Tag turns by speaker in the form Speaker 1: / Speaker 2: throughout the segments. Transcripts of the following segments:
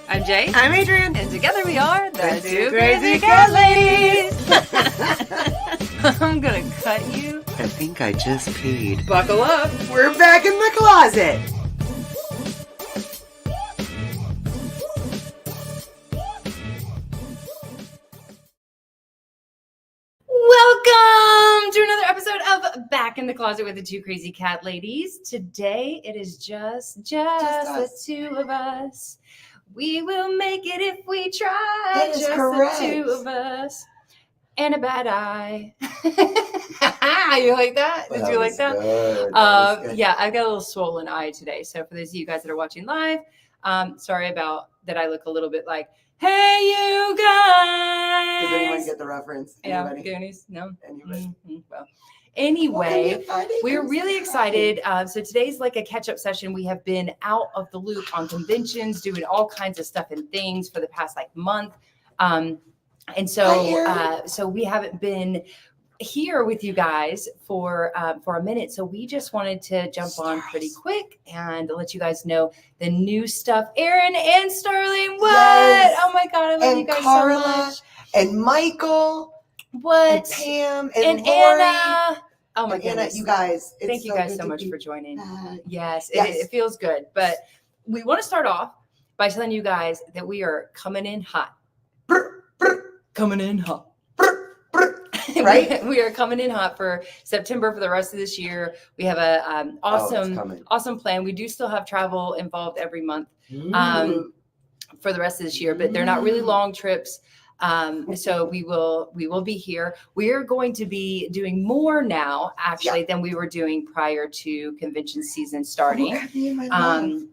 Speaker 1: I'm Jay.
Speaker 2: I'm Adrian.
Speaker 1: And together we are the
Speaker 2: Two
Speaker 1: Two
Speaker 2: Crazy
Speaker 1: Crazy
Speaker 2: Cat
Speaker 1: Cat Ladies. I'm gonna cut you.
Speaker 3: I think I just peed.
Speaker 2: Buckle up. We're back in the closet.
Speaker 1: Welcome to another episode of Back in the Closet with the Two Crazy Cat Ladies. Today it is just the two of us. We will make it if we try.
Speaker 2: That is
Speaker 1: just
Speaker 2: correct.
Speaker 1: The two of us. And a bad eye. You like that? Did you like that?
Speaker 2: Good.
Speaker 1: Yeah, I've got a little swollen eye today. So for those of you guys that are watching live, sorry about that. I look a little bit like, hey, you guys.
Speaker 2: Does anyone get the reference?
Speaker 1: Yeah,
Speaker 2: Anybody?
Speaker 1: Goonies? No.
Speaker 2: Anybody?
Speaker 1: Mm-hmm. Well, anyway, we're really excited. So today's like a catch-up session. We have been out of the loop on conventions, doing all kinds of stuff and things for the past like month. And so we haven't been here with you guys for a minute. So we just wanted to jump on pretty quick and let you guys know the new stuff. Aaron and Starling, what?
Speaker 2: Yes.
Speaker 1: Oh my God, I love
Speaker 2: And
Speaker 1: you guys
Speaker 2: Carla,
Speaker 1: so much.
Speaker 2: And Michael.
Speaker 1: What?
Speaker 2: And Pam.
Speaker 1: And
Speaker 2: Lori.
Speaker 1: Anna. Oh my
Speaker 2: And Anna,
Speaker 1: goodness.
Speaker 2: you guys.
Speaker 1: Thank you guys so
Speaker 2: good
Speaker 1: much
Speaker 2: to
Speaker 1: for
Speaker 2: be
Speaker 1: joining.
Speaker 2: back.
Speaker 1: Yes,
Speaker 2: Yes.
Speaker 1: It feels good. But we want to start off by telling you guys that we are coming in hot.
Speaker 2: Brr, brr,
Speaker 1: Coming in hot.
Speaker 2: brr, brr. Right?
Speaker 1: We are coming in hot for September for the rest of this year. We have a
Speaker 2: Oh, it's coming.
Speaker 1: awesome plan. We do still have travel involved every month
Speaker 2: Mm.
Speaker 1: for the rest of this year, but they're not really long trips. So we will be here. We are going to be doing more now, actually, than we were doing prior to convention season starting.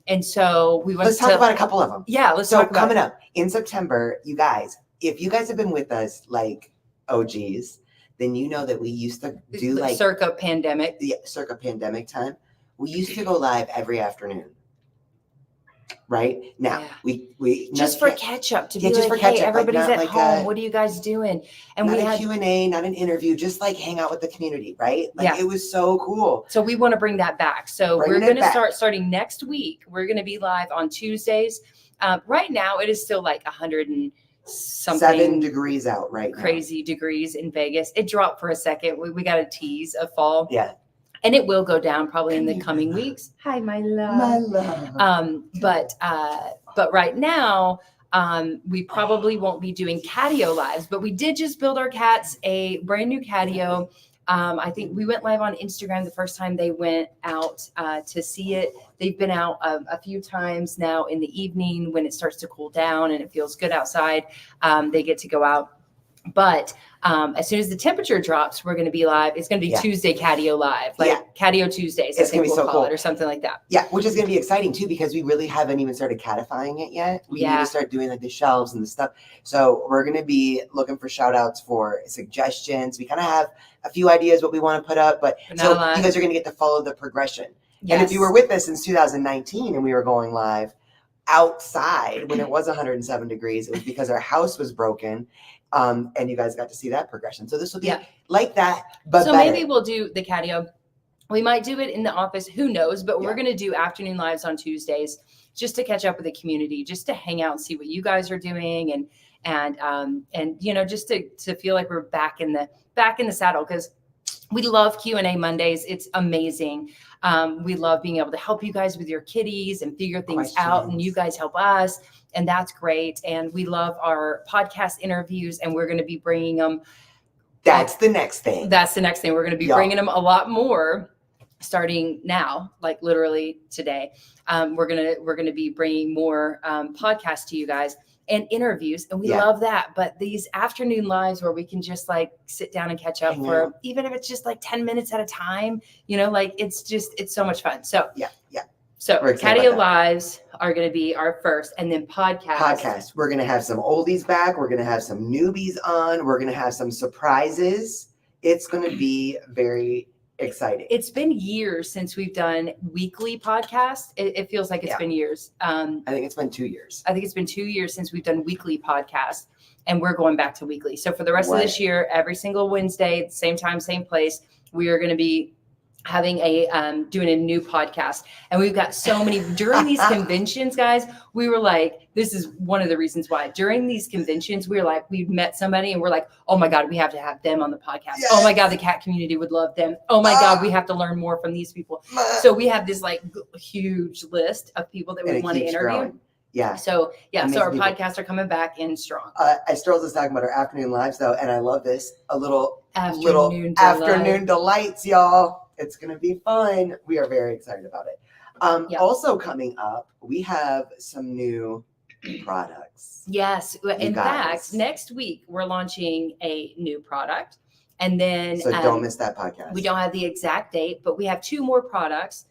Speaker 1: And so we want
Speaker 2: Let's talk about a couple of them.
Speaker 1: Yeah, let's
Speaker 2: So
Speaker 1: talk about
Speaker 2: coming up in September, you guys, if you guys have been with us like OGs, then you know that we used to do like
Speaker 1: circa pandemic.
Speaker 2: the circa pandemic time. We used to go live every afternoon. Right now,
Speaker 1: Yeah.
Speaker 2: we
Speaker 1: Just for catch up to be
Speaker 2: just
Speaker 1: like,
Speaker 2: for catch
Speaker 1: hey,
Speaker 2: up, like,
Speaker 1: everybody's
Speaker 2: not
Speaker 1: at
Speaker 2: like
Speaker 1: home.
Speaker 2: a-
Speaker 1: What are you guys doing? And
Speaker 2: not
Speaker 1: we
Speaker 2: a
Speaker 1: had
Speaker 2: Q&A, not an interview, just like hang out with the community, right? Like
Speaker 1: Yeah.
Speaker 2: it was so cool.
Speaker 1: So we want to bring that back. So
Speaker 2: Bringing
Speaker 1: we're
Speaker 2: it
Speaker 1: going to
Speaker 2: back.
Speaker 1: starting next week. We're going to be live on Tuesdays. Right now, it is still like 100 and something
Speaker 2: 7 degrees out right
Speaker 1: crazy degrees in Vegas. It dropped for a second. We got a tease of fall.
Speaker 2: now. Yeah.
Speaker 1: And it will go down probably in the
Speaker 2: Come here,
Speaker 1: coming
Speaker 2: my love.
Speaker 1: weeks. Hi, my love.
Speaker 2: My love.
Speaker 1: But right now, we probably won't be doing catio lives, but we did just build our cats a brand new catio. I think we went live on Instagram the first time they went out to see it. They've been out a few times now in the evening when it starts to cool down and it feels good outside. They get to go out. But as soon as the temperature drops, we're going to be live. It's going to be
Speaker 2: Yeah.
Speaker 1: Tuesday catio live, like
Speaker 2: Yeah.
Speaker 1: catio Tuesdays.
Speaker 2: It's
Speaker 1: I think
Speaker 2: gonna be
Speaker 1: we'll
Speaker 2: so
Speaker 1: call
Speaker 2: cool.
Speaker 1: it or something like that.
Speaker 2: Yeah, which is going to be exciting too, because we really haven't even started catifying it yet. We need
Speaker 1: Yeah.
Speaker 2: to start doing like the shelves and the stuff. So we're going to be looking for shout outs for suggestions. We kind of have a few ideas what we want to put up, but
Speaker 1: But
Speaker 2: so
Speaker 1: not a lot.
Speaker 2: you guys are going to get to follow the progression.
Speaker 1: Yes.
Speaker 2: And if you were with us since 2019 and we were going live outside when it was 107 degrees, it was because our house was broken. And you guys got to see that progression. So this will be
Speaker 1: Yeah.
Speaker 2: like that, but
Speaker 1: so
Speaker 2: better.
Speaker 1: maybe we'll do the catio. We might do it in the office. Who knows? But we're
Speaker 2: Yeah.
Speaker 1: going to do afternoon lives on Tuesdays just to catch up with the community, just to hang out and see what you guys are doing, and you know, just to feel like we're back in the saddle, because we love Q&A Mondays. It's amazing. We love being able to help you guys with your kitties and figure things out, and
Speaker 2: Questions.
Speaker 1: you guys help us, and that's great. And we love our podcast interviews, and we're going to be bringing them.
Speaker 2: That's the next thing.
Speaker 1: That's the next thing. We're going to be
Speaker 2: Yeah.
Speaker 1: bringing them a lot more starting now, like literally today. We're gonna be bringing more podcasts to you guys and interviews, and we
Speaker 2: Yeah.
Speaker 1: love that. But these afternoon lives where we can just like sit down and catch up
Speaker 2: Hang
Speaker 1: for
Speaker 2: out.
Speaker 1: even if it's just like 10 minutes at a time, you know, like it's so much fun. So
Speaker 2: Yeah.
Speaker 1: So
Speaker 2: We're excited
Speaker 1: catio
Speaker 2: about that.
Speaker 1: lives are going to be our first, and then
Speaker 2: Podcast. We're going to have some oldies back. We're going to have some newbies on. We're going to have some surprises. It's going to be very exciting.
Speaker 1: It's been years since we've done weekly podcasts. It feels like it's
Speaker 2: Yeah.
Speaker 1: been years.
Speaker 2: I think it's been 2 years.
Speaker 1: I think it's been 2 years since we've done weekly podcasts, and we're going back to weekly. So for the rest of this
Speaker 2: Right.
Speaker 1: year, every single Wednesday, same time, same place, we are going to be having a doing a new podcast, and we've got so many during these conventions, guys. We were like, this is one of the reasons why during these conventions we were like, we've met somebody and we're like, oh my god, we have to have them on the podcast.
Speaker 2: Yes.
Speaker 1: Oh my god, the cat community would love them. Oh my god, we have to learn more from these people. So we have this like huge list of people that we want to interview.
Speaker 2: Growing. Yeah.
Speaker 1: So yeah,
Speaker 2: Amazing
Speaker 1: so our
Speaker 2: people.
Speaker 1: podcasts are coming back in strong.
Speaker 2: I still was talking about our afternoon lives though, and I love this. A little
Speaker 1: Afternoon
Speaker 2: afternoon delights, y'all. It's gonna be fun. We are very excited about it.
Speaker 1: Yeah.
Speaker 2: Also coming up, we have some new products.
Speaker 1: Yes. In
Speaker 2: guys.
Speaker 1: fact, next week we're launching a new product. And then
Speaker 2: So don't miss that podcast.
Speaker 1: we don't have the exact date, but we have 2 more products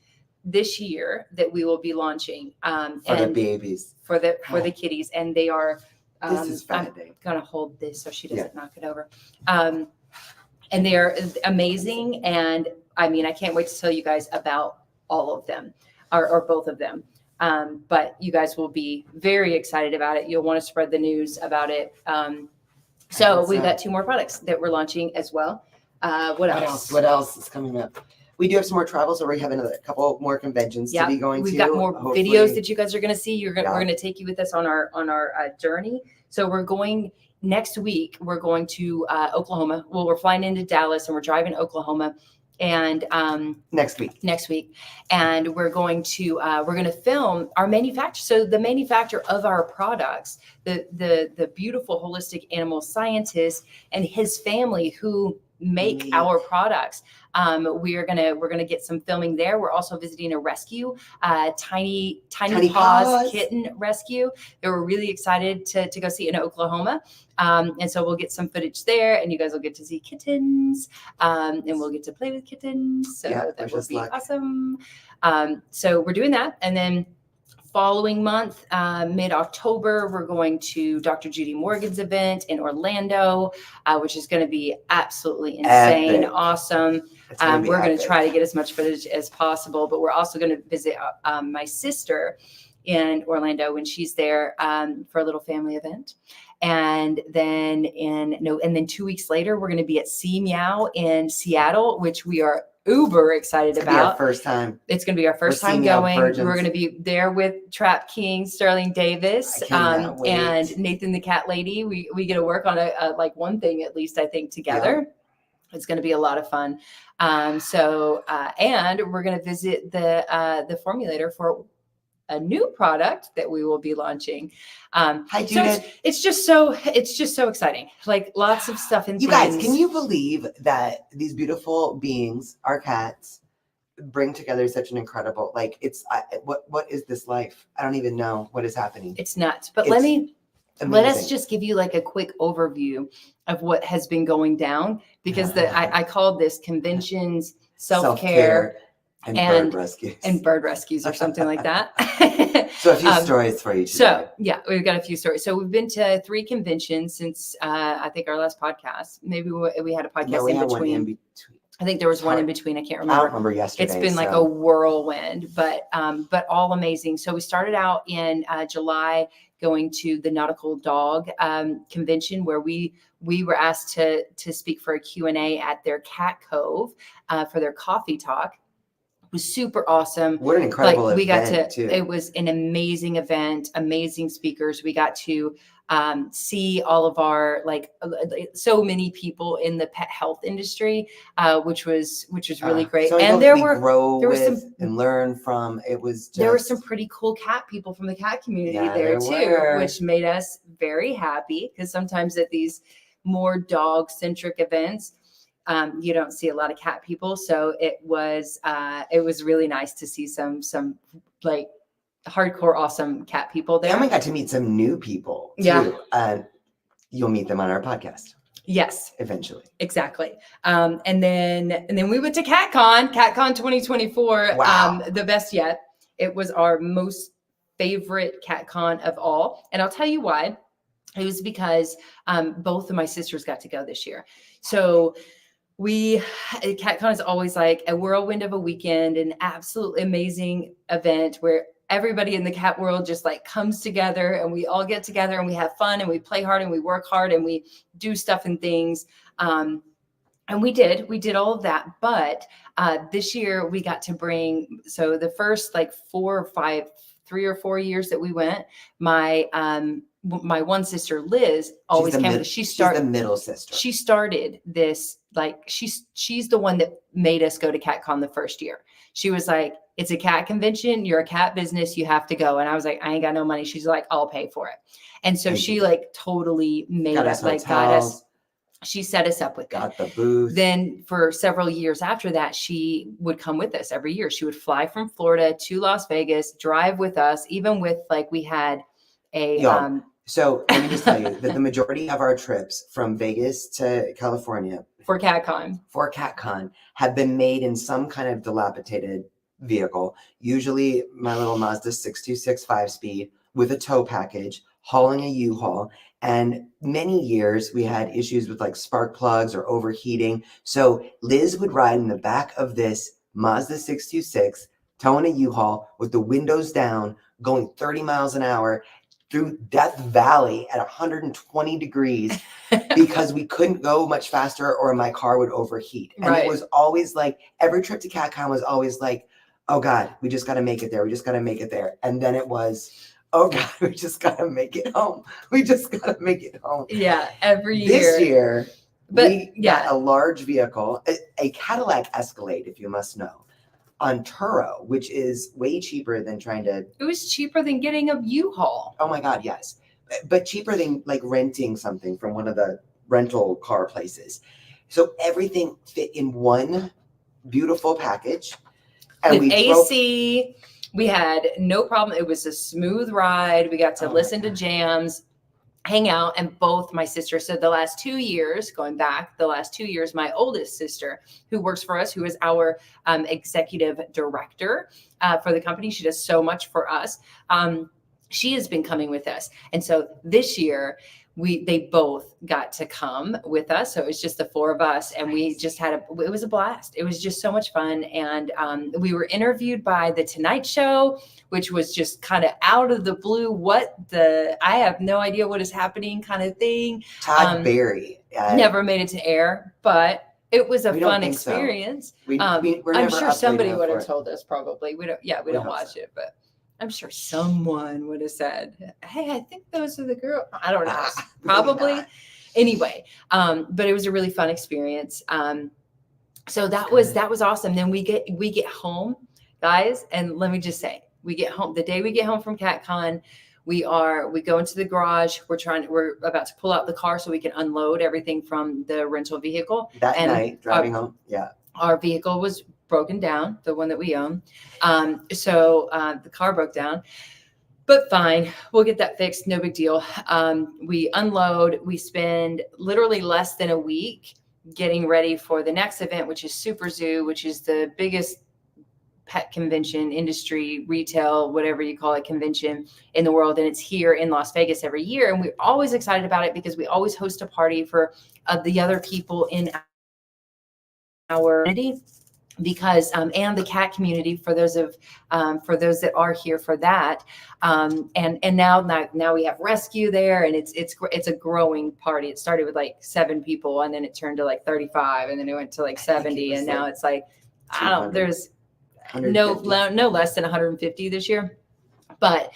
Speaker 1: this year that we will be launching.
Speaker 2: for the babies.
Speaker 1: for the kitties. And they are
Speaker 2: This is
Speaker 1: I'm
Speaker 2: Friday.
Speaker 1: gonna hold this so she doesn't knock it over. And they're amazing. And I mean, I can't wait to tell you guys about all of them or both of them. But you guys will be very excited about it. You'll want to spread the news about it. So we've got 2 more products that we're launching as well. What else?
Speaker 2: What else is coming up? We do have some more travel, so we have a couple more conventions to be going
Speaker 1: We've
Speaker 2: to.
Speaker 1: got more
Speaker 2: hopefully.
Speaker 1: videos that you guys are going to see. We're
Speaker 2: Yeah.
Speaker 1: going to take you with us on our journey. So we're going next week. We're going to Oklahoma. Well, we're flying into Dallas and we're driving to Oklahoma, and
Speaker 2: next week.
Speaker 1: and we're going to film our manufacturer. So the manufacturer of our products, the beautiful holistic animal scientist and his family who make our products. We're gonna get some filming there. We're also visiting a rescue, tiny paws kitten rescue. They were really excited to go see in Oklahoma. And so we'll get some footage there, and you guys will get to see kittens, and we'll get to play with kittens. So that will be awesome. So we're doing that, and then following month, mid-October, we're going to Dr. Judy Morgan's event in Orlando, which is going to be absolutely insane, awesome. We're going to try to get as much footage as possible, but we're also going to visit my sister in Orlando when she's there for a little family event. And then 2 weeks later, we're going to be at Sea Meow in Seattle, which we are uber excited about.
Speaker 2: Our first time.
Speaker 1: It's going to be our first time going. We're going to be there with Trap King, Sterling Davis, and Nathan the Cat Lady. We get to work on a like one thing at least, I think, together. Yeah. It's going to be a lot of fun. And we're going to visit the formulator for a new product that we will be launching.
Speaker 2: Hi, Judith.
Speaker 1: So it's just so exciting. Like lots of stuff in
Speaker 2: you guys. Can you believe that these beautiful beings, our cats, bring together such an incredible? Like it's what is this life? I don't even know what is happening.
Speaker 1: It's nuts. But let us just give you like a quick overview of what has been going down, because I called this conventions, self-care.
Speaker 2: And
Speaker 1: bird rescues or something like that.
Speaker 2: So a few stories for you today.
Speaker 1: So yeah, we've got a few stories. So we've been to 3 conventions since I think our last podcast. Maybe we had a podcast in between. I think there was one in between. I can't remember.
Speaker 2: I don't remember yesterday.
Speaker 1: It's been like a whirlwind, but all amazing. So we started out in July going to the Nautical Dog convention, where we were asked to speak for a Q&A at their Cat Cove for their coffee talk. Was super awesome.
Speaker 2: What an incredible event.
Speaker 1: We got to, it was an amazing event, amazing speakers. We got to see all of our, so many people in the pet health industry, which was really great.
Speaker 2: So
Speaker 1: and there were
Speaker 2: some and learn from. It was just,
Speaker 1: there were some pretty cool cat people from the cat community there too, which made us very happy, because sometimes at these more dog centric events, you don't see a lot of cat people. So it was really nice to see some like hardcore, awesome cat people there.
Speaker 2: And we got to meet some new people too.
Speaker 1: Yeah.
Speaker 2: You'll meet them on our podcast.
Speaker 1: Yes.
Speaker 2: Eventually.
Speaker 1: Exactly. And then we went to CatCon 2024.
Speaker 2: Wow.
Speaker 1: The best yet. It was our most favorite CatCon of all. And I'll tell you why. It was because both of my sisters got to go this year. So CatCon is always like a whirlwind of a weekend, an absolutely amazing event where everybody in the cat world just like comes together, and we all get together and we have fun and we play hard and we work hard and we do stuff and things. And we did all of that. But this year we got to bring, so the first like 3 or 4 years that we went, my one sister Liz always came with us.
Speaker 2: She's the middle sister.
Speaker 1: She started this, like she's the one that made us go to CatCon the first year. She was like, it's a cat convention, you're a cat business, you have to go. And I was like, I ain't got no money. She's like, I'll pay for it. And so she like totally made us, like got us. She set us up with
Speaker 2: got the booth.
Speaker 1: Then for several years after that, she would come with us every year. She would fly from Florida to Las Vegas, drive with us, even with like we had a
Speaker 2: so let me just tell you that the majority of our trips from Vegas to California
Speaker 1: for CatCon
Speaker 2: have been made in some kind of dilapidated vehicle, usually my little Mazda 626 5-speed with a tow package, hauling a U-Haul. And many years we had issues with like spark plugs or overheating. So Liz would ride in the back of this Mazda 626, towing a U-Haul with the windows down, going 30 miles an hour through Death Valley at 120 degrees because we couldn't go much faster or my car would overheat. And it was always like, every trip to CatCon was always like, oh God, we just got to make it there. We just got to make it there. And then it was, oh God, we just got to make it home. We just got to make it home.
Speaker 1: Yeah, every year.
Speaker 2: This year, we got a large vehicle, a Cadillac Escalade, if you must know, on Turo, which is way cheaper than trying to.
Speaker 1: It was cheaper than getting a U-Haul.
Speaker 2: Oh my God, yes. But cheaper than like renting something from one of the rental car places. So everything fit in one beautiful package. And
Speaker 1: with AC, we had no problem. It was a smooth ride. We got to listen to jams, hang out, and both my sisters. So the last 2 years, my oldest sister, who works for us, who is our executive director for the company, she does so much for us. She has been coming with us. And so this year, they both got to come with us. So it was just the four of us, and we just it was a blast. It was just so much fun. And we were interviewed by The Tonight Show, which was just kind of out of the blue. I have no idea what is happening kind of thing.
Speaker 2: Todd Barry.
Speaker 1: Never made it to air, but it was a fun experience.
Speaker 2: So.
Speaker 1: I'm sure somebody would have told us probably. We don't watch it, but I'm sure someone would have said, hey, I think those are the girls. I don't know. Probably. Really anyway, but it was a really fun experience. So that was awesome. Then we get home, guys, and let me just say, we get home the day we get home from CatCon. We go into the garage. We're about to pull out the car so we can unload everything from the rental vehicle.
Speaker 2: That night, driving home. Yeah. Our
Speaker 1: vehicle was broken down, the one that we own. So the car broke down, but fine. We'll get that fixed. No big deal. We unload. We spend literally less than a week getting ready for the next event, which is Super Zoo, which is the biggest pet convention, industry, retail, whatever you call it, convention in the world. And it's here in Las Vegas every year. And we're always excited about it because we always host a party for the other people in our community. Because and the cat community for those that are here for that, and now we have rescue there, and it's a growing party. It started with like 7 people, and then it turned to like 35, and then it went to like 70, and now it's like there's no less than 150 this year. But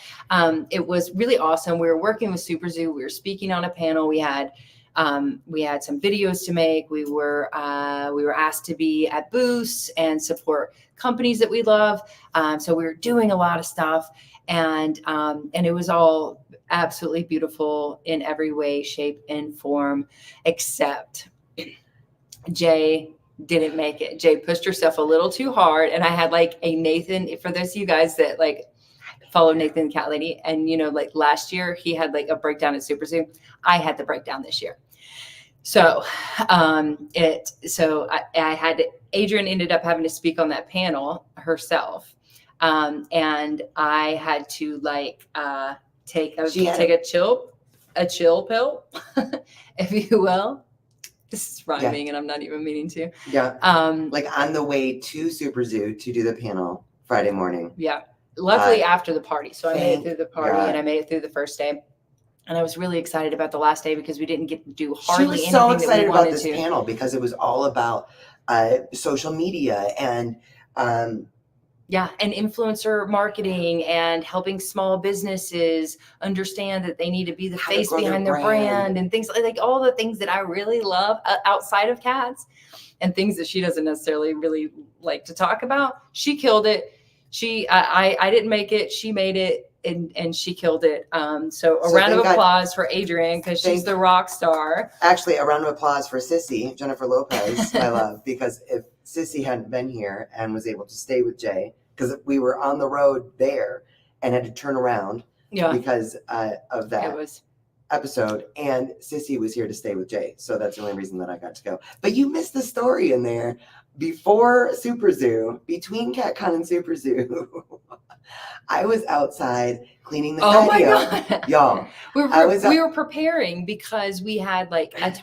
Speaker 1: it was really awesome. We were working with Super Zoo. We were speaking on a panel. We had some videos to make. We were asked to be at booths and support companies that we love. So we were doing a lot of stuff, and it was all absolutely beautiful in every way, shape, and form, except Jay didn't make it. Jay pushed herself a little too hard, and I had like a Nathan. For those of you guys that like follow Nathan the Cat Lady, and like last year he had like a breakdown at Super Zoo. I had the breakdown this year. So Adrian ended up having to speak on that panel herself. And I had to take a chill pill, if you will. This is rhyming and I'm not even meaning to.
Speaker 2: Yeah. Like on the way to Super Zoo to do the panel Friday morning.
Speaker 1: Yeah. Luckily after the party. So I made it through the party and I made it through the first day. And I was really excited about the last day because we didn't get to do
Speaker 2: She
Speaker 1: hardly
Speaker 2: was
Speaker 1: anything
Speaker 2: so
Speaker 1: that
Speaker 2: excited
Speaker 1: we
Speaker 2: about
Speaker 1: wanted
Speaker 2: this
Speaker 1: to.
Speaker 2: panel because it was all about social media and
Speaker 1: Yeah, and influencer marketing and helping small businesses understand that they need to be the
Speaker 2: How to
Speaker 1: face
Speaker 2: grow their
Speaker 1: behind their
Speaker 2: brand.
Speaker 1: brand and things like all the things that I really love outside of cats and things that she doesn't necessarily really like to talk about. She killed it. I didn't make it. She made it and she killed it. So a round of applause for Adrienne because she's the rock star.
Speaker 2: Actually, a round of applause for Sissy, Jennifer Lopez, my love, because if Sissy hadn't been here and was able to stay with Jay, because we were on the road there and had to turn around because of that episode, and Sissy was here to stay with Jay. So that's the only reason that I got to go. But you missed the story in there. Before Super Zoo, between CatCon and Super Zoo, I was outside cleaning the patio.
Speaker 1: My God.
Speaker 2: Y'all.
Speaker 1: We were preparing because we had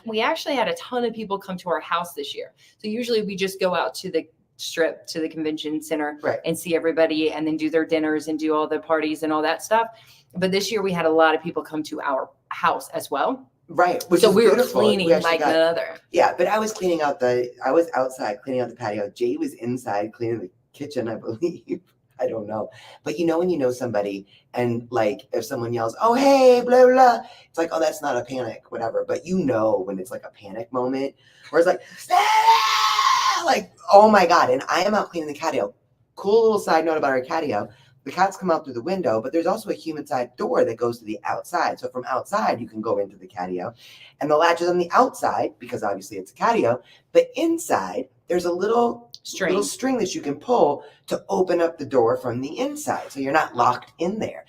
Speaker 1: we actually had a ton of people come to our house this year. So usually we just go out to the strip, to the convention center and see everybody and then do their dinners and do all the parties and all that stuff. But this year we had a lot of people come to our house as well.
Speaker 2: Right.
Speaker 1: So we were cleaning like none other.
Speaker 2: Yeah, but I was I was outside cleaning out the patio. Jay was inside cleaning the kitchen, I believe. I don't know. But when you know somebody and if someone yells, oh, hey, blah, blah, it's like, oh, that's not a panic, whatever. But when it's like a panic moment where it's like, ah! Oh my God. And I am out cleaning the catio. Cool little side note about our catio. The cats come out through the window, but there's also a human side door that goes to the outside. So from outside, you can go into the catio. And the latch is on the outside because obviously it's a catio. But inside, there's a little string that you can pull to open up the door from the inside. So you're not locked in there.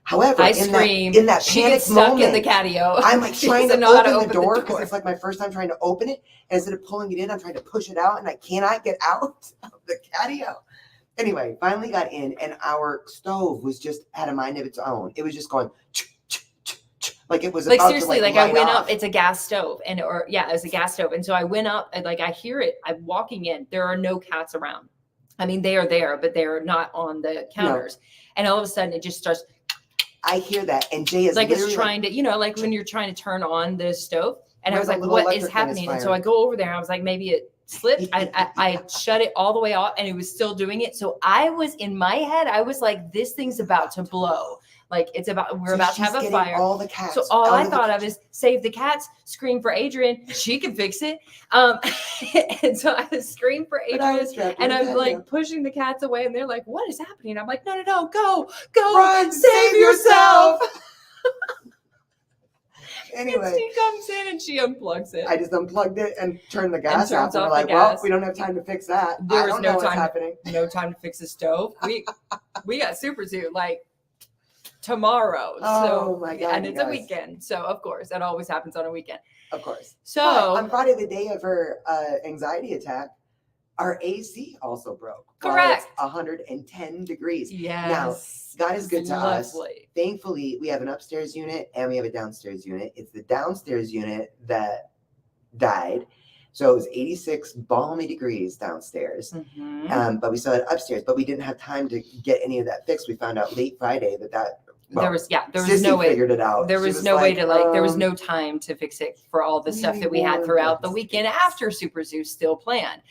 Speaker 2: However,
Speaker 1: I scream,
Speaker 2: in that
Speaker 1: she
Speaker 2: panic
Speaker 1: gets stuck
Speaker 2: moment,
Speaker 1: in the catio.
Speaker 2: I'm trying to open the door because it's my first time trying to open it. And instead of pulling it in, I'm trying to push it out and I cannot get out of the catio. Anyway, finally got in and our stove was just had a mind of its own. It was just going like it was about
Speaker 1: seriously,
Speaker 2: to,
Speaker 1: I went up, it's a gas stove it was a gas stove. And so I went up and I hear it. I'm walking in. There are no cats around. I mean, they are there, but they're not on the counters. No. And all of a sudden it just starts.
Speaker 2: I hear that. And Jay is
Speaker 1: it's trying to, when you're trying to turn on the stove. And I was like, what is happening? And so I go over there. I was like, maybe it slipped. I shut it all the way off and it was still doing it. So I was in my head, I was like, this thing's about to blow. We're about to have a fire.
Speaker 2: All the cats.
Speaker 1: So all I thought of is save the cats, scream for Adrienne. She can fix it. And so I scream for Adrienne and I'm pushing the cats away and they're like, what is happening? I'm like, no, go,
Speaker 2: run,
Speaker 1: save yourself.
Speaker 2: Anyway,
Speaker 1: and she comes in and she unplugs it.
Speaker 2: I just unplugged it and turned the gas off. And we're like, well, we don't have time to fix that.
Speaker 1: There was no time happening. No time to fix the stove. We got Super Zoo tomorrow.
Speaker 2: Oh my God.
Speaker 1: And it's a weekend. So of course, that always happens on a weekend.
Speaker 2: Of course.
Speaker 1: So
Speaker 2: on Friday, the day of her anxiety attack, our AC also broke.
Speaker 1: Correct.
Speaker 2: It's 110 degrees.
Speaker 1: Yes.
Speaker 2: Now, God is good to us.
Speaker 1: Lovely.
Speaker 2: Thankfully, we have an upstairs unit and we have a downstairs unit. It's the downstairs unit that died. So it was 86 balmy degrees downstairs.
Speaker 1: Mm-hmm.
Speaker 2: But we still had upstairs, but we didn't have time to get any of that fixed. We found out late Friday that
Speaker 1: there was
Speaker 2: Sissy
Speaker 1: no way.
Speaker 2: Figured it out.
Speaker 1: There was no way to there was no time to fix it for all the stuff that we had throughout the weekend after Super Zoo still planned.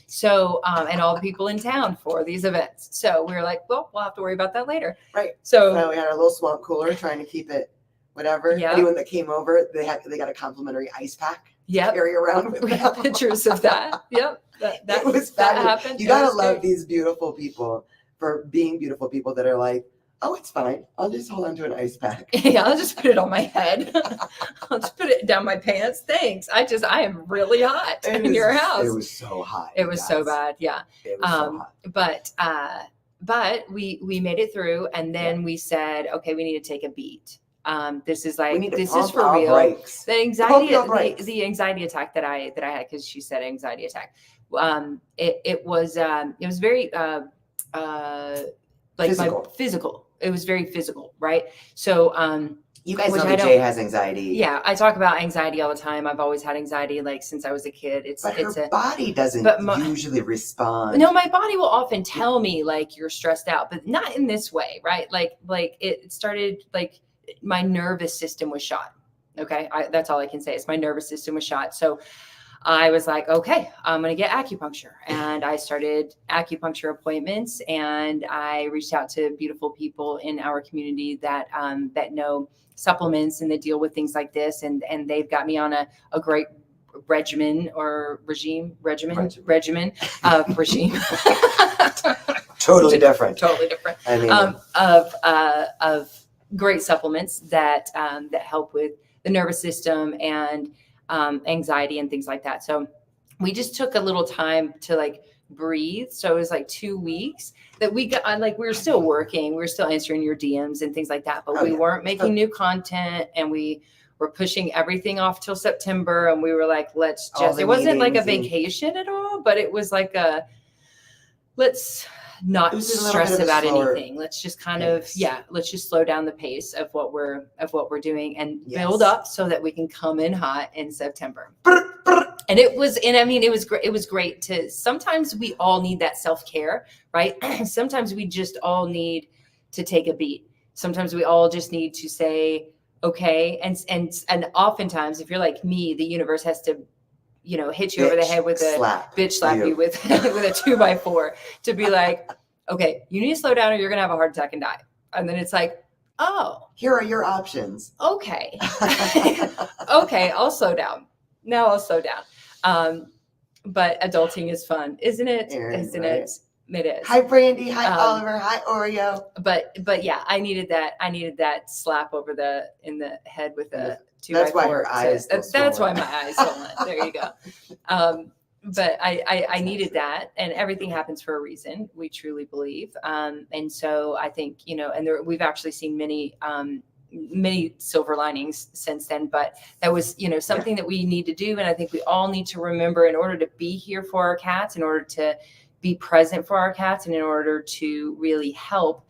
Speaker 1: So, and all the people in town for these events. So we were like, well, we'll have to worry about that later.
Speaker 2: Right.
Speaker 1: So
Speaker 2: we had our little swamp cooler trying to keep it whatever.
Speaker 1: Yep.
Speaker 2: Anyone that came over, they got a complimentary ice pack.
Speaker 1: Yep.
Speaker 2: Carry around with
Speaker 1: we have pictures of that. Yep. That
Speaker 2: was
Speaker 1: that happened.
Speaker 2: You gotta love these beautiful people for being beautiful people that are like, oh, it's fine. I'll just hold on to an ice pack.
Speaker 1: Yeah, I'll just put it on my head. I'll just put it down my pants. Thanks. I am really hot in your house.
Speaker 2: It was so hot.
Speaker 1: It was so bad. Yeah.
Speaker 2: It was so hot.
Speaker 1: But we made it through and then we said, okay, we need to take a beat. This is this is for real.
Speaker 2: Brakes.
Speaker 1: The anxiety attack that I had, because she said anxiety attack. It was very physical. It was very physical, right? So
Speaker 2: you guys know that Jay has anxiety.
Speaker 1: Yeah, I talk about anxiety all the time. I've always had anxiety since I was a kid.
Speaker 2: But her body doesn't usually respond.
Speaker 1: No, my body will often tell me you're stressed out, but not in this way, right? It started nervous system was shot. Okay. That's all I can say is my nervous system was shot. So I was like, okay, I'm going to get acupuncture. And I started acupuncture appointments, and I reached out to beautiful people in our community that know supplements and that deal with things like this. And they've got me on a great regime.
Speaker 2: Totally different.
Speaker 1: Totally different.
Speaker 2: I mean,
Speaker 1: Of great supplements that help with the nervous system and anxiety and things like that. So we just took a little time to like breathe. So it was like 2 weeks that we got, like, we were still working, we were still answering your DMs and things like that, but we weren't making new content, and we were pushing everything off till September. And we were like, let's just, it wasn't like a vacation at all, but it was like let's not stress about anything. Let's just kind of, let's just slow down the pace of what we're doing and build up so that we can come in hot in September. And it was great. It was great to, sometimes we all need that self-care, right? Sometimes we just all need to take a beat. Sometimes we all just need to say, okay. And oftentimes, if you're like me, the universe has to, hit you over the head with slap you with with a 2x4 to be like, okay, you need to slow down or you're going to have a heart attack and die. And then it's like, oh,
Speaker 2: here are your options.
Speaker 1: Okay. Okay. I'll slow down. Now I'll slow down. But adulting is fun, isn't it?
Speaker 2: Erin,
Speaker 1: isn't
Speaker 2: right?
Speaker 1: it? It is.
Speaker 2: Hi, Brandy. Hi, Oliver. Hi, Oreo.
Speaker 1: But yeah, I needed that slap in the head with a 2x4.
Speaker 2: That's why her eyes.
Speaker 1: That's why my eyes swollen. There you go. But I needed that, and everything happens for a reason. We truly believe. And so I think, we've actually seen many silver linings since then, but that was, something that we need to do. And I think we all need to remember, in order to be here for our cats, in order to be present for our cats, and in order to really help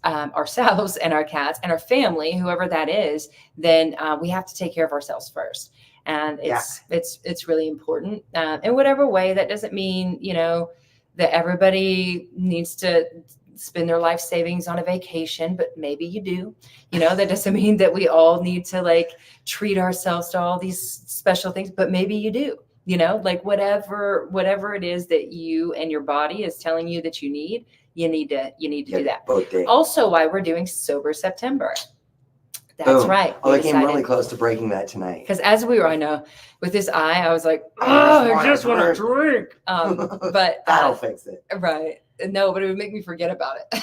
Speaker 1: ourselves and our cats and our family, whoever that is, then we have to take care of ourselves first. And it's really important in whatever way. That doesn't mean, that everybody needs to spend their life savings on a vacation, but maybe you do. That doesn't mean that we all need to like treat ourselves to all these special things, but maybe you do. Like whatever it is that you and your body is telling you that you need to do that. Also, why we're doing Sober September. That's right.
Speaker 2: I came really close to breaking that tonight.
Speaker 1: Because I know, with this eye, I was like, I just want to drink. But
Speaker 2: that'll fix it.
Speaker 1: Right. No, but it would make me forget about it.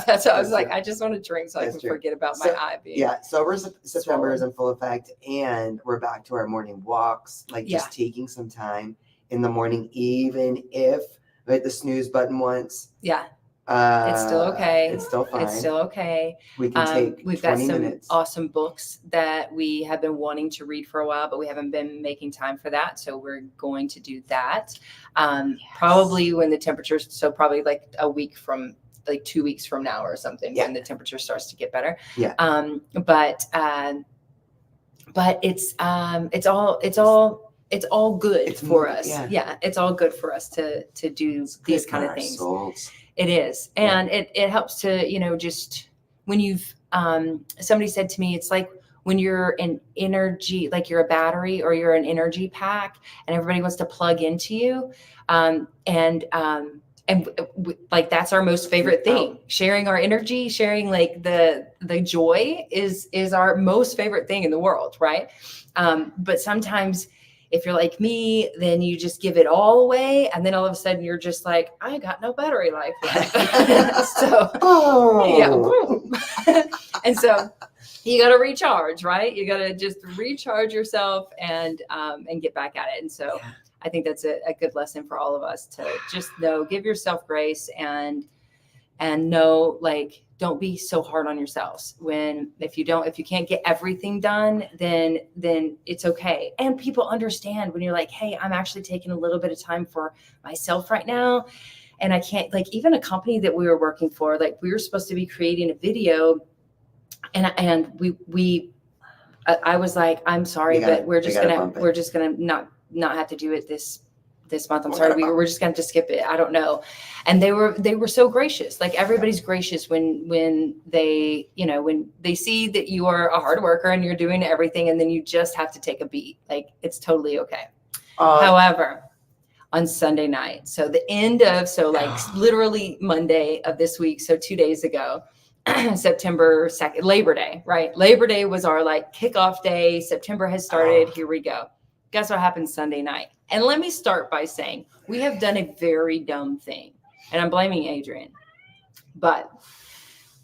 Speaker 1: That's why I was like, I just want to drink so I can forget about my eye being.
Speaker 2: Yeah. Sober September is in full effect, and we're back to our morning walks, just taking some time in the morning, even if we hit the snooze button once.
Speaker 1: Yeah. It's still okay.
Speaker 2: It's still fine.
Speaker 1: It's still okay.
Speaker 2: We can take
Speaker 1: we've
Speaker 2: 20
Speaker 1: got some
Speaker 2: minutes.
Speaker 1: Awesome books that we have been wanting to read for a while, but we haven't been making time for that. So we're going to do that. Probably when the temperatures, so probably like a week from, like 2 weeks from now or something, when the temperature starts to get better.
Speaker 2: Yeah.
Speaker 1: But it's all good for us. Yeah. It's all good for us to do these kind of things.
Speaker 2: Souls.
Speaker 1: It is. And it helps to, just when you've, somebody said to me, it's like when you're an energy, like you're a battery or you're an energy pack, and everybody wants to plug into you. Like, that's our most favorite thing, sharing our energy, sharing like the joy is our most favorite thing in the world. Right. But sometimes, if you're like me, then you just give it all away. And then all of a sudden you're just like, I got no battery life left. And so you got to recharge, right? You got to just recharge yourself and get back at it. And so I think that's a good lesson for all of us, to just give yourself grace and know, like, don't be so hard on yourselves. If you can't get everything done, then it's okay. And people understand when you're like, hey, I'm actually taking a little bit of time for myself right now. And I can't, like, even a company that we were working for, like, we were supposed to be creating a video, and I was like, I'm sorry, but we're just gonna not have to do it this month. I'm sorry. We're just going to skip it. I don't know. And they were so gracious. Like everybody's gracious when they, you know, when they see that you are a hard worker and you're doing everything and then you just have to take a beat. Like it's totally okay. However, on Sunday night, so the end of, so like literally Monday of this week. So 2 days ago, September 2nd, Labor Day, right? Labor Day was our like kickoff day. September has started. Here we go. Guess what happened Sunday night? And let me start by saying we have done a very dumb thing, and I'm blaming Adrian, but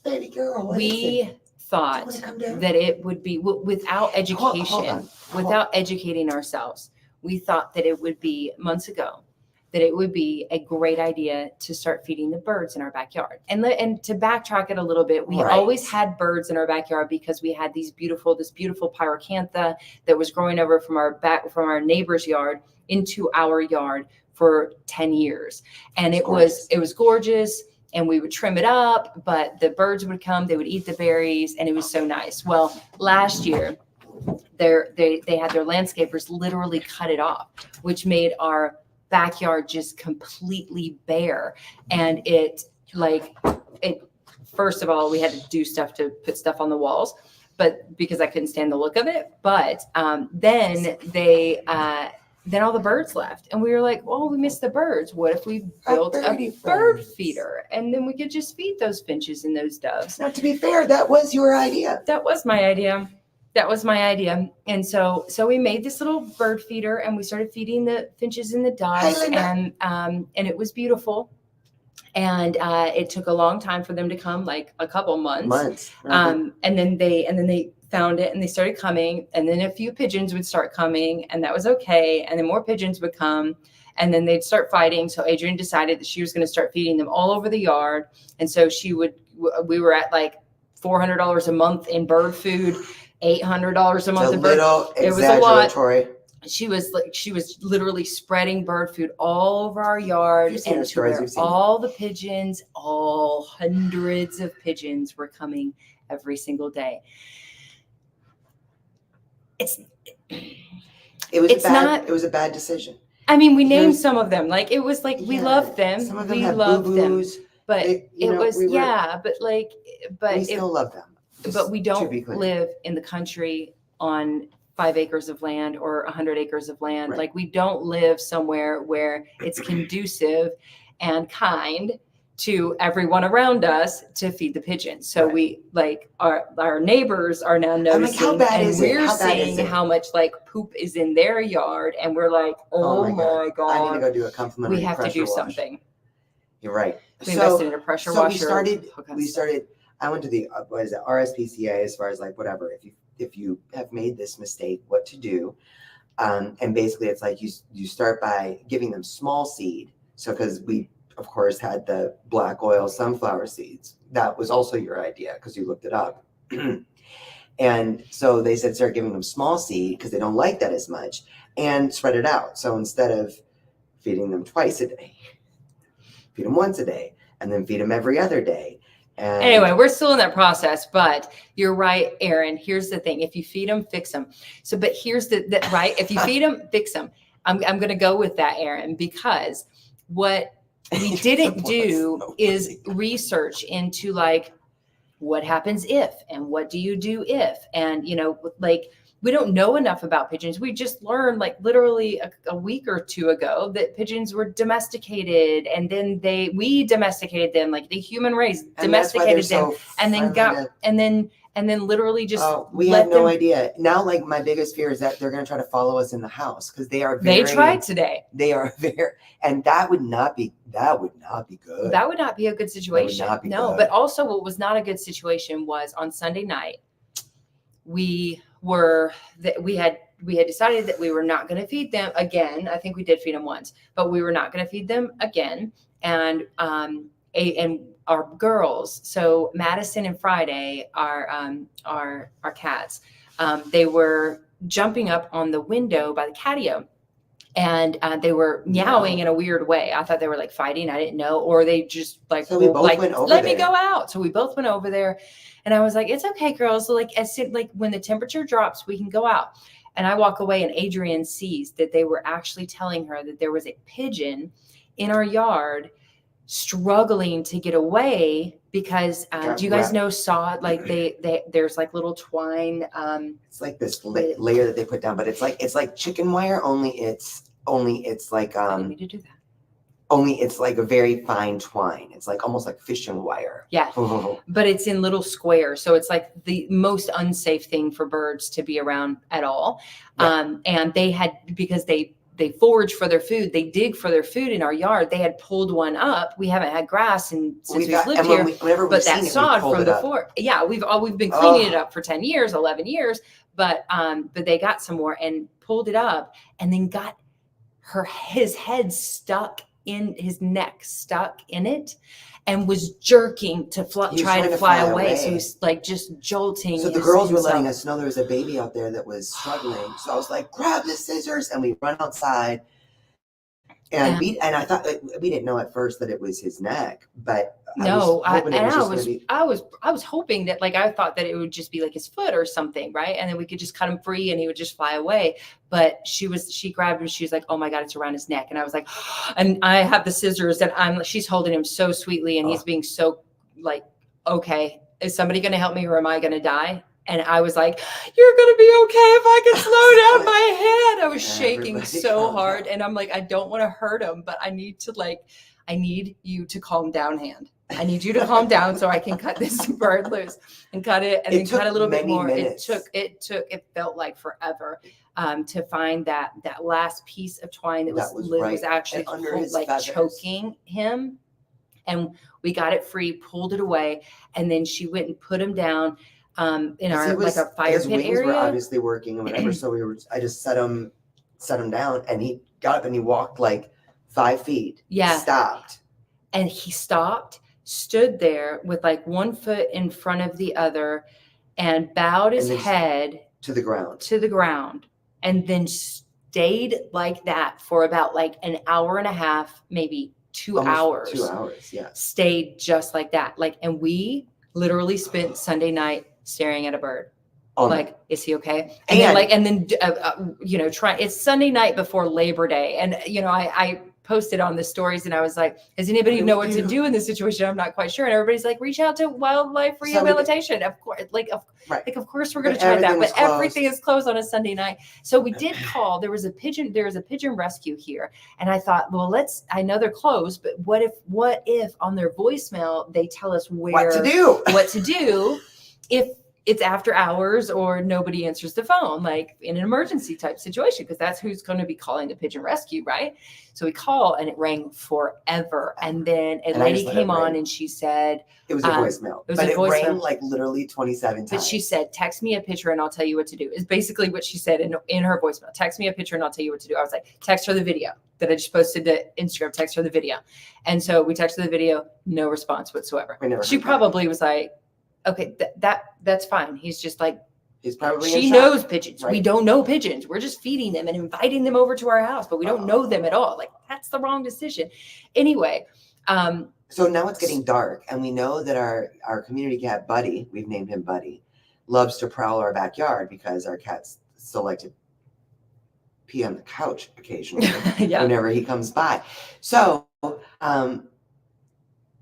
Speaker 2: Baby girl, what is
Speaker 1: we
Speaker 2: it?
Speaker 1: thought
Speaker 2: Do you wanna come down?
Speaker 1: that it would be without education,
Speaker 2: Hold on.
Speaker 1: without educating ourselves. We thought that it would be months ago, that it would be a great idea to start feeding the birds in our backyard. And to backtrack it a little bit, we
Speaker 2: Right.
Speaker 1: always had birds in our backyard because we had this beautiful pyracantha that was growing over from our neighbor's yard into our yard for 10 years. And it was gorgeous. And we would trim it up, but the birds would come, they would eat the berries, and it was so nice. Well, last year, they had their landscapers literally cut it off, which made our backyard just completely bare. And first of all, we had to do stuff to put stuff on the walls, but because I couldn't stand the look of it. But then all the birds left, and we were like, well, we missed the birds. What if we built a bird feeder, and then we could just feed those finches and those doves?
Speaker 2: Now, to be fair, that was your idea.
Speaker 1: That was my idea. And so we made this little bird feeder, and we started feeding the finches and the doves, and it was beautiful. And it took a long time for them to come, like a couple months.
Speaker 2: Mm-hmm.
Speaker 1: And then they found it and they started coming, and then a few pigeons would start coming, and that was okay. And then more pigeons would come, and then they'd start fighting. So Adrian decided that she was going to start feeding them all over the yard. And so we were at like $400 a month in bird food, $800 a month in bird. It was a lot. She was literally spreading bird food all over our yard, and to where all the pigeons, all hundreds of pigeons were coming every single day.
Speaker 2: It was a bad decision.
Speaker 1: I mean, we named some of them. Like it was like we loved them.
Speaker 2: Some of them
Speaker 1: we
Speaker 2: had
Speaker 1: loved
Speaker 2: boo-boos.
Speaker 1: them, but
Speaker 2: We still love them.
Speaker 1: But we don't live in the country on 5 acres of land or 100 acres of land.
Speaker 2: Right.
Speaker 1: Like we don't live somewhere where it's conducive and kind to everyone around us to feed the pigeons. So we like our neighbors are now noticing,
Speaker 2: how bad
Speaker 1: and
Speaker 2: is it?
Speaker 1: we're
Speaker 2: How bad is
Speaker 1: seeing
Speaker 2: it?
Speaker 1: how much like poop is in their yard, and we're like, oh my god,
Speaker 2: I need to go do a complimentary
Speaker 1: we have to do
Speaker 2: pressure wash.
Speaker 1: something.
Speaker 2: You're right.
Speaker 1: We invested in a pressure washer.
Speaker 2: We started. I went to the RSPCA as far as like whatever. If you have made this mistake, what to do? And basically, it's like you start by giving them small seed. So because we of course had the black oil sunflower seeds. That was also your idea because you looked it up. And so they said start giving them small seed because they don't like that as much, and spread it out. So instead of feeding them twice a day, feed them once a day, and then feed them every other day. And
Speaker 1: anyway, we're still in that process, but you're right, Aaron. Here's the thing. If you feed them, fix them. So, but here's the right. If you feed them, fix them. I'm going to go with that, Aaron, because what we didn't do is research into like what happens if, and what do you do if, and like we don't know enough about pigeons. We just learned like literally a week or two ago that pigeons were domesticated, and then we domesticated them, like the human race domesticated them, and then literally just
Speaker 2: we had no idea. Now, like my biggest fear is that they're going to try to follow us in the house because they tried today. They are very, and that would not be good.
Speaker 1: That would not be a good situation. No, but also what was not a good situation was on Sunday night, we had decided that we were not going to feed them again. I think we did feed them once, but we were not going to feed them again. And our girls, so Madison and Friday, our cats, they were jumping up on the window by the catio, and they were meowing in a weird way. I thought they were like fighting. I didn't know, or they just like,
Speaker 2: so we both went over
Speaker 1: let
Speaker 2: there.
Speaker 1: Me go out. So we both went over there, and I was like, it's okay, girls. So like when the temperature drops, we can go out. And I walk away and Adrian sees that they were actually telling her that there was a pigeon in our yard struggling to get away because do you guys know sod? Like there's like little twine.
Speaker 2: It's like this layer that they put down, but it's like chicken wire, only it's like
Speaker 1: I didn't mean to do that.
Speaker 2: only it's like a very fine twine. It's like almost like fishing wire.
Speaker 1: Yeah. But it's in little squares. So it's like the most unsafe thing for birds to be around at all. Yeah. And they had, because they forage for their food, they dig for their food in our yard. They had pulled one up. We haven't had grass since we've lived here. But that sod from before. Yeah, we've been cleaning it up for 10 years, 11 years. But they got some more and pulled it up and then got his head stuck in his neck, stuck in it, and was jerking to try to fly away. So he's like just jolting.
Speaker 2: So the girls were letting us know there was a baby out there that was struggling. So I was like, grab the scissors, and we run outside. And I thought we didn't know at first that it was his neck, but I was hoping that, like, I thought that it would just be like his foot or something, right? And then we could just cut him free and he would just fly away. But she grabbed him. She was like, "Oh my God, it's around his neck." And I was like, and I have the scissors and she's holding him so sweetly and he's being so like, "Okay, is somebody going to help me or am I going to die?" And I was like, "You're going to be okay if I can slow down my head." I was shaking so hard. And I'm like, I don't want to hurt him, but I need you to calm down, hand. I need you to calm down so I can cut this bird loose and cut it and then cut a little bit more. Minutes. It felt like forever to find that last piece of twine that was actually choking him. And we got it free, pulled it away. And then she went and put him down in our like a fire pit area. His wings were obviously working and whatever. So I just set him down and he got up and he walked like 5 feet. Yeah. Stopped. And he stopped, stood there with like one foot in front of the other and bowed his head to the ground. And then stayed like that for about like an hour and a half, maybe 2 hours. 2 hours, yeah. Stayed just like that. Like, and we literally spent Sunday night staring at a bird. Like, is he okay? And then it's Sunday night before Labor Day. And, I posted on the stories and I was like, does anybody know what to do in this situation? I'm not quite sure. And everybody's like, reach out to Wildlife Rehabilitation. Of course, of course we're going to try that, but everything is closed on a Sunday night. So we did call, there was a pigeon rescue here. And I thought, well, I know they're closed, but what if on their voicemail, they tell us what to do if it's after hours or nobody answers the phone, like in an emergency type situation, because that's who's going to be calling the pigeon rescue, right? So we call and it rang forever. And then a lady came on and she said, it was a voicemail, but it rang like literally 27 times. But she said, text me a picture and I'll tell you what to do, is basically what she said in her voicemail. Text me a picture and I'll tell you what to do. I was like, text her the video that I just posted to Instagram, text her the video. And so we texted the video, no response whatsoever. She probably was like, okay, that's fine. He's just like, she knows pigeons. Right. We don't know pigeons. We're just feeding them and inviting them over to our house, but we don't know them at all. Like, that's the wrong decision. Anyway. So now it's getting dark and we know that our community cat Buddy, we've named him Buddy, loves to prowl our backyard because our cats still like to pee on the couch occasionally whenever he comes by. So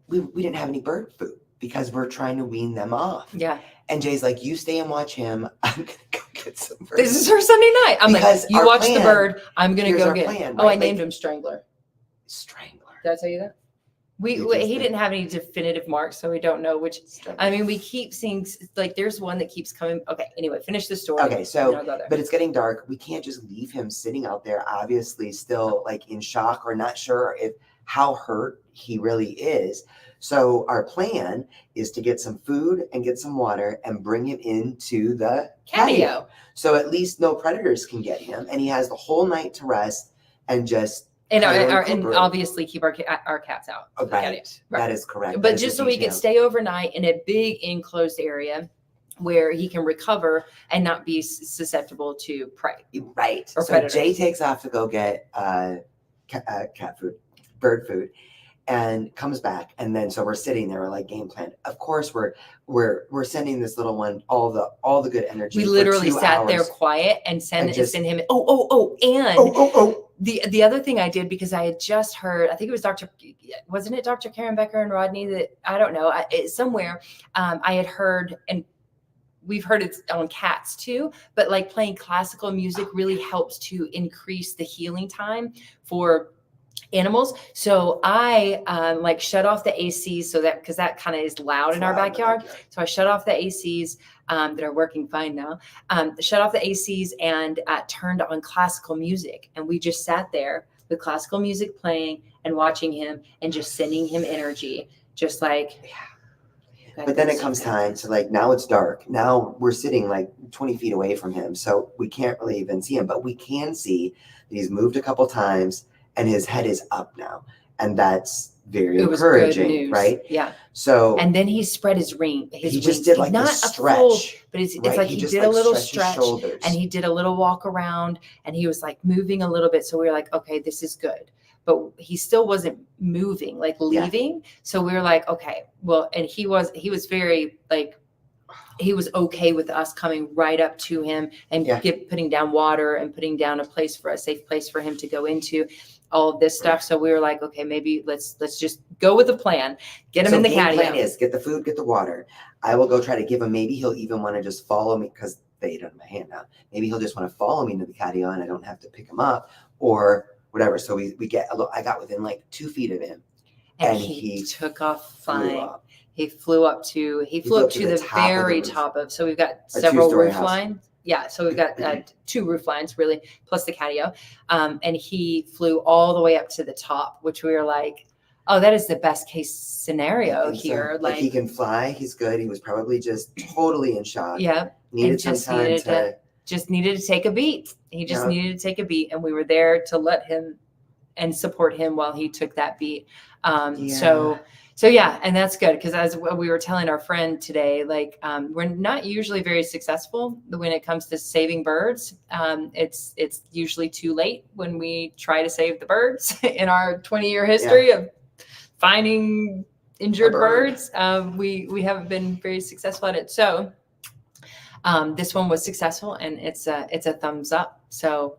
Speaker 2: we didn't have any bird food, because we're trying to wean them off. Yeah. And Jay's like, you stay and watch him. I'm going to go get some birds. This is her Sunday night. I'm because like, you watch the bird. I'm going to go get him. Right? I named him Strangler. Strangler. Did I tell you that? He didn't have any definitive marks, so we don't know which. I mean, we keep seeing, like, there's one that keeps coming. Okay, anyway, finish the story. Okay, so, but it's getting dark. We can't just leave him sitting out there, obviously still like in shock or not sure how hurt he really is. So our plan is to get some food and get some water and bring him into the patio. So at least no predators can get him. And he has the whole night to rest and just... And obviously keep our cats out. Right. That is correct. But just so he can stay overnight in a big enclosed area where he can recover and not be susceptible to prey. Right. Or so predators. Jay takes off to go get cat food, bird food. and comes back. And then so we're sitting there, we're like game plan. Of course, we're sending this little one all the good energy.
Speaker 1: We
Speaker 2: for
Speaker 1: literally
Speaker 2: 2
Speaker 1: sat there
Speaker 2: hours.
Speaker 1: quiet and send
Speaker 2: just-
Speaker 1: him. And
Speaker 2: Oh.
Speaker 1: the other thing I did, because I had just heard, I think it was wasn't it Dr. Karen Becker and Rodney that, I don't know, somewhere I had heard, and we've heard it on cats too, but like playing classical music really helps to increase the healing time for animals. So I like shut off the ACs because that kind of is loud in our backyard. So I shut off the ACs that are working fine now. Shut off the ACs and turned on classical music. And we just sat there with classical music playing and watching him and just sending him energy, just like,
Speaker 2: But then it comes time to like, now it's dark. Now we're sitting like 20 feet away from him. So we can't really even see him, but we can see that he's moved a couple times and his head is up now. And that's very encouraging, right?
Speaker 1: Yeah.
Speaker 2: So,
Speaker 1: and then he spread his ring.
Speaker 2: he just did like
Speaker 1: not
Speaker 2: the
Speaker 1: a
Speaker 2: stretch,
Speaker 1: full, but it's
Speaker 2: right?
Speaker 1: like he
Speaker 2: just,
Speaker 1: did a little
Speaker 2: stretched his shoulders.
Speaker 1: and he did a little walk around and he was like moving a little bit. So we were like, okay, this is good. But he still wasn't moving, like leaving. So we were like, okay, well, and he was very like, he was okay with us coming right up to him and putting down water and putting down a safe place for him to go into, all of this stuff. So we were like, okay, maybe let's just go with the plan. Get him in the catio.
Speaker 2: The plan is get the food, get the water. I will go try to give him, maybe he'll even want to just follow me because they eat on my hand now. Maybe he'll just want to follow me into the catio and I don't have to pick him up or whatever. So we get I got within like 2 feet of him.
Speaker 1: And he took off flying. He flew up to the very top of, so we've got several roof lines. Yeah. So we've got 2 roof lines really, plus the catio. And he flew all the way up to the top, which we were like, oh, that is the best case scenario here.
Speaker 2: So. Like he can fly. He's good. He was probably just totally in shock.
Speaker 1: Yeah.
Speaker 2: Needed some time
Speaker 1: just needed to take a beat. He just needed to take a beat. And we were there to let him and support him while he took that beat. So yeah, and that's good because as we were telling our friend today, like we're not usually very successful when it comes to saving birds. It's usually too late when we try to save the birds in our 20-year history of finding injured birds. We haven't been very successful at it. So this one was successful and it's a thumbs up. So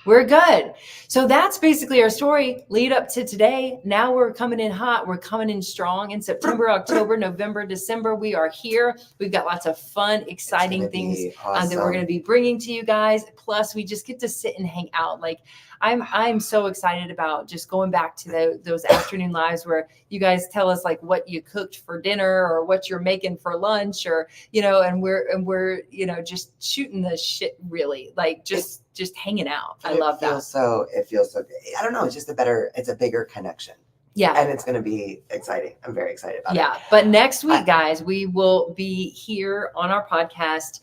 Speaker 1: we're good. So that's basically our story lead up to today. Now we're coming in hot. We're coming in strong in September, October, November, December. We are here. We've got lots of fun, exciting things that we're going to be bringing to you guys. Plus we just get to sit and hang out. Like I'm so excited about just going back to those afternoon lives where you guys tell us like what you cooked for dinner or what you're making for lunch or, and we're, just shooting the shit really like just hanging out. I love that.
Speaker 2: It feels so good. I don't know. It's just it's a bigger connection.
Speaker 1: Yeah.
Speaker 2: And it's going to be exciting. I'm very excited about it.
Speaker 1: Yeah. But next week, guys, we will be here on our podcast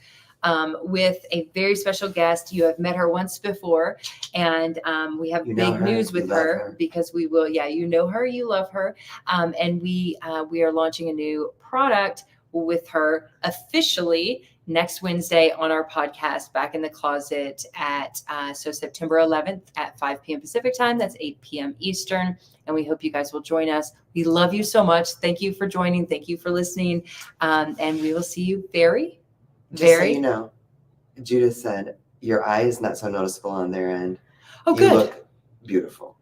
Speaker 1: with a very special guest. You have met her once before, and we have big news with her because we will. Yeah, you know her, you love her, and we are launching a new product with her officially next Wednesday on our podcast, Back in the Closet at September 11th at 5 p.m. Pacific time. That's 8 p.m. Eastern. And we hope you guys will join us. We love you so much. Thank you for joining. Thank you for listening. And we will see you very.
Speaker 2: Just so Judith said, your eye is not so noticeable on their end.
Speaker 1: Oh, good.
Speaker 2: You look beautiful.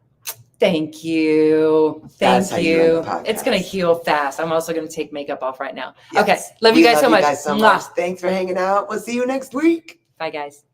Speaker 1: Thank you. Thank you. It's going to heal fast. I'm also going to take makeup off right now. Yes. Okay. Love you guys so much.
Speaker 2: Thanks for hanging out. We'll see you next week.
Speaker 1: Bye, guys.